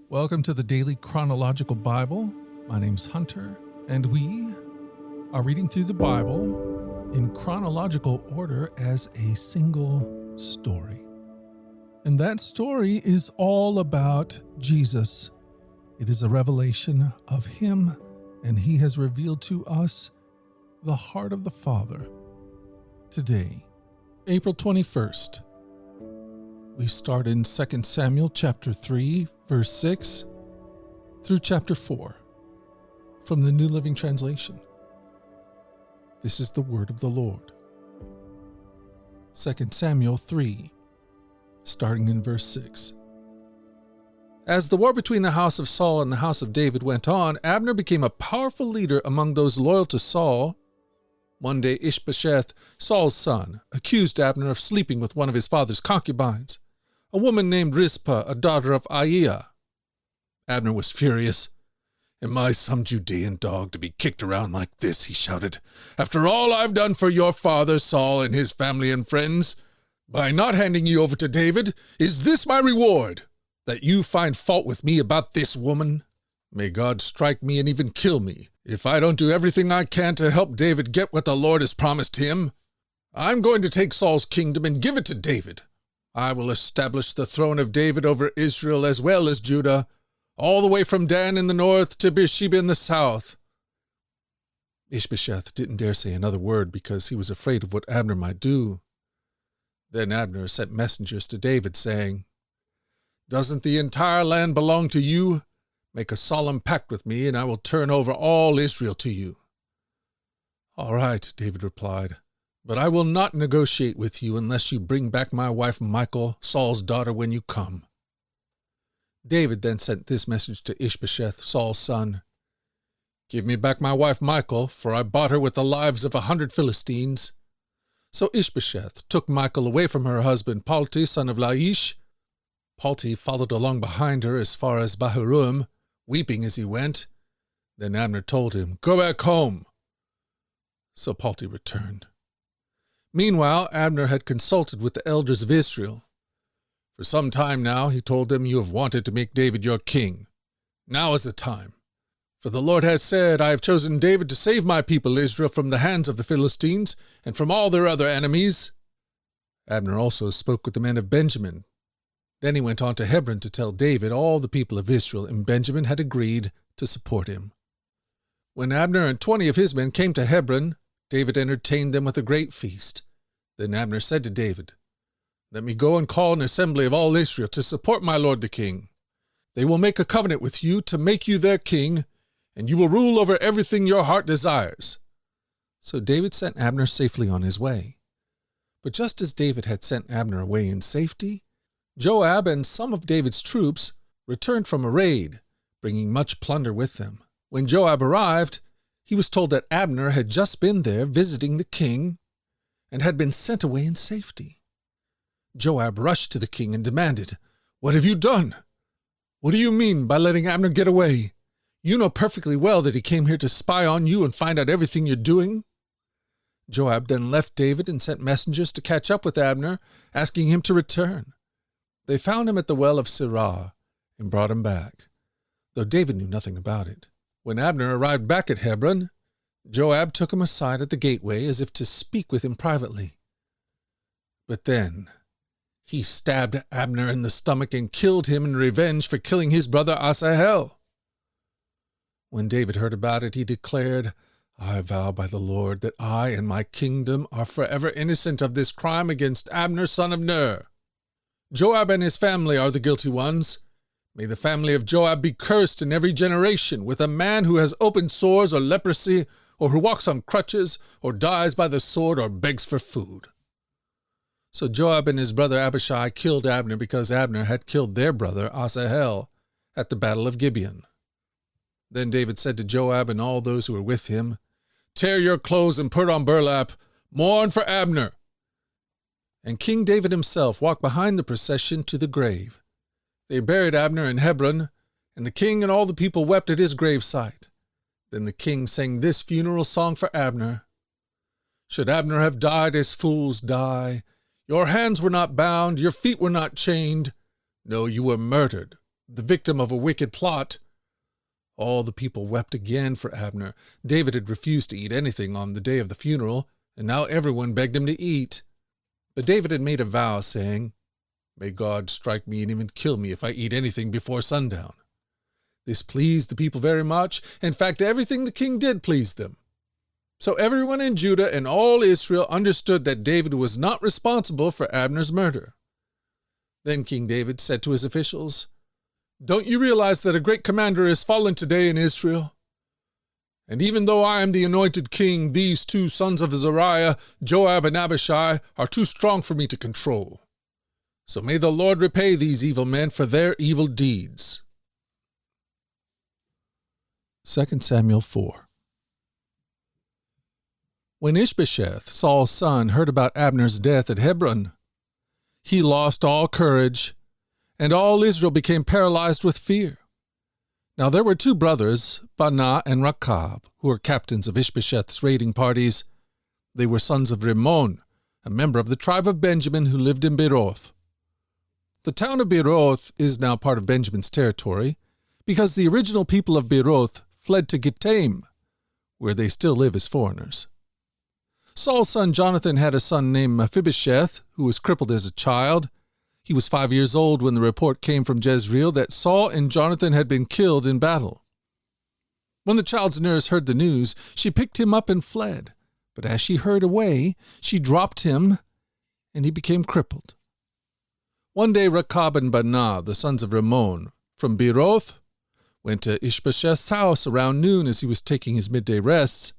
Welcome to the Daily Chronological Bible. My name's Hunter, and we are reading through the Bible in chronological order as a single story. And that story is all about Jesus. It is a revelation of Him, and He has revealed to us the heart of the Father. Today, April 21st, we start in 2 Samuel chapter 3, verse 6 through chapter 4 from the New Living Translation. This is the word of the Lord. 2 Samuel 3, starting in verse 6. As the war between the house of Saul and the house of David went on, Abner became a powerful leader among those loyal to Saul. One day Ishbosheth, Saul's son, accused Abner of sleeping with one of his father's concubines, a woman named Rizpah, a daughter of Aiah. Abner was furious. "Am I some Judean dog to be kicked around like this?" he shouted. "After all I've done for your father Saul and his family and friends, by not handing you over to David, is this my reward, that you find fault with me about this woman? May God strike me and even kill me if I don't do everything I can to help David get what the Lord has promised him. I'm going to take Saul's kingdom and give it to David. I will establish the throne of David over Israel as well as Judah, all the way from Dan in the north to Beersheba in the south." Ishbosheth didn't dare say another word because he was afraid of what Abner might do. Then Abner sent messengers to David, saying, "Doesn't the entire land belong to you? Make a solemn pact with me, and I will turn over all Israel to you." "All right," David replied, "but I will not negotiate with you unless you bring back my wife Michal, Saul's daughter, when you come." David then sent this message to Ishbosheth, Saul's son: "Give me back my wife Michal, for I bought her with the lives of 100 Philistines." So Ishbosheth took Michal away from her husband Palti, son of Laish. Palti followed along behind her as far as Bahurim, weeping as he went. Then Abner told him, "Go back home." So Palti returned. Meanwhile, Abner had consulted with the elders of Israel. "For some time now," he told them, "you have wanted to make David your king. Now is the time. For the Lord has said, I have chosen David to save my people Israel from the hands of the Philistines and from all their other enemies." Abner also spoke with the men of Benjamin. Then he went on to Hebron to tell David all the people of Israel and Benjamin had agreed to support him. When Abner and 20 of his men came to Hebron, David entertained them with a great feast. Then Abner said to David, "Let me go and call an assembly of all Israel to support my lord the king. They will make a covenant with you to make you their king, and you will rule over everything your heart desires." So David sent Abner safely on his way. But just as David had sent Abner away in safety, Joab and some of David's troops returned from a raid, bringing much plunder with them. When Joab arrived, he was told that Abner had just been there visiting the king and had been sent away in safety. Joab rushed to the king and demanded, "What have you done? What do you mean by letting Abner get away? You know perfectly well that he came here to spy on you and find out everything you're doing." Joab then left David and sent messengers to catch up with Abner, asking him to return. They found him at the well of Sirah and brought him back, though David knew nothing about it. When Abner arrived back at Hebron, Joab took him aside at the gateway as if to speak with him privately. But then he stabbed Abner in the stomach and killed him in revenge for killing his brother Asahel. When David heard about it, he declared, "I vow by the Lord that I and my kingdom are forever innocent of this crime against Abner, son of Ner. Joab and his family are the guilty ones. May the family of Joab be cursed in every generation with a man who has open sores or leprosy, or who walks on crutches, or dies by the sword, or begs for food." So Joab and his brother Abishai killed Abner because Abner had killed their brother Asahel at the battle of Gibeon. Then David said to Joab and all those who were with him, "Tear your clothes and put on burlap. Mourn for Abner." And King David himself walked behind the procession to the grave. They buried Abner in Hebron, and the king and all the people wept at his gravesite. Then the king sang this funeral song for Abner: "Should Abner have died as fools die, your hands were not bound, your feet were not chained. No, you were murdered, the victim of a wicked plot. All the people wept again for Abner. David had refused to eat anything on the day of the funeral, and now everyone begged him to eat. But David had made a vow, saying, "May God strike me and even kill me if I eat anything before sundown." This pleased the people very much. In fact, everything the king did pleased them. So everyone in Judah and all Israel understood that David was not responsible for Abner's murder. Then King David said to his officials, "Don't you realize that a great commander has fallen today in Israel? And even though I am the anointed king, these two sons of Zeruiah, Joab and Abishai, are too strong for me to control. So may the Lord repay these evil men for their evil deeds." 2 Samuel 4. When Ishbosheth, Saul's son, heard about Abner's death at Hebron, he lost all courage, and all Israel became paralyzed with fear. Now there were two brothers, Baanah and Rechab, who were captains of Ishbosheth's raiding parties. They were sons of Rimmon, a member of the tribe of Benjamin who lived in Beeroth. The town of Beeroth is now part of Benjamin's territory, because the original people of Beeroth fled to Gittaim, where they still live as foreigners. Saul's son Jonathan had a son named Mephibosheth, who was crippled as a child. He was 5 years old when the report came from Jezreel that Saul and Jonathan had been killed in battle. When the child's nurse heard the news, she picked him up and fled. But as she hurried away, she dropped him, and he became crippled. One day Rechab and Baanah, the sons of Rimmon, from Beeroth, went to Ishbosheth's house around noon as he was taking his midday rests.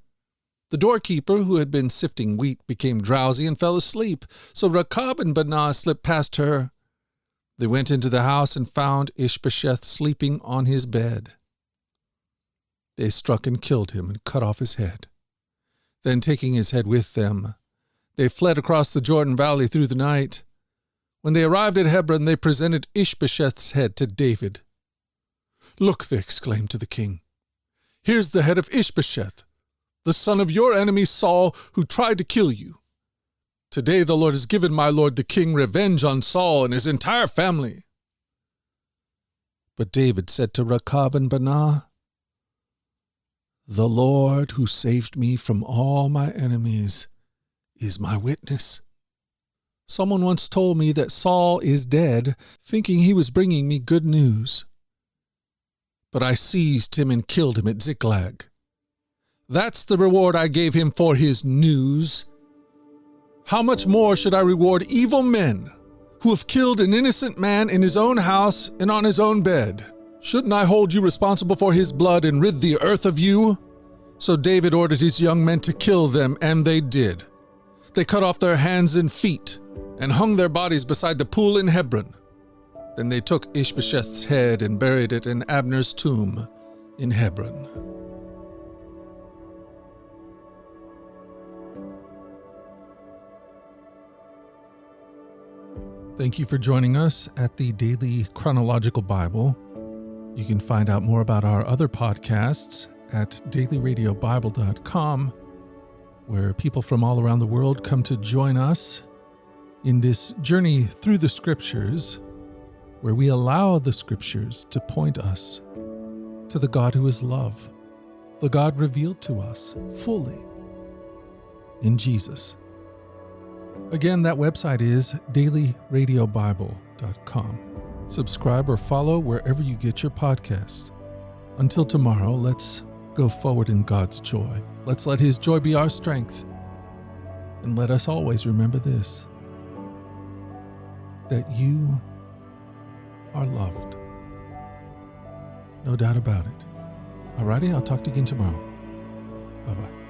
The doorkeeper, who had been sifting wheat, became drowsy and fell asleep, so Rechab and Baanah slipped past her. They went into the house and found Ishbosheth sleeping on his bed. They struck and killed him and cut off his head. Then, taking his head with them, they fled across the Jordan Valley through the night. When they arrived at Hebron, they presented Ishbosheth's head to David. "Look," they exclaimed to the king, "here's the head of Ishbosheth, the son of your enemy Saul, who tried to kill you. Today the Lord has given my lord the king revenge on Saul and his entire family." But David said to Rechab and Baanah, "The Lord who saved me from all my enemies is my witness. Someone once told me that Saul is dead, thinking he was bringing me good news. But I seized him and killed him at Ziklag. That's the reward I gave him for his news. How much more should I reward evil men who have killed an innocent man in his own house and on his own bed? Shouldn't I hold you responsible for his blood and rid the earth of you?" So David ordered his young men to kill them, and they did. They cut off their hands and feet and hung their bodies beside the pool in Hebron. Then they took Ishbosheth's head and buried it in Abner's tomb in Hebron. Thank you for joining us at the Daily Chronological Bible. You can find out more about our other podcasts at dailyradiobible.com, where people from all around the world come to join us in this journey through the Scriptures, where we allow the Scriptures to point us to the God who is love, the God revealed to us fully in Jesus. Again, that website is dailyradiobible.com. Subscribe or follow wherever you get your podcasts. Until tomorrow, let's go forward in God's joy. Let's let His joy be our strength. And let us always remember this, that you are loved. No doubt about it. Alrighty, I'll talk to you again tomorrow. Bye-bye.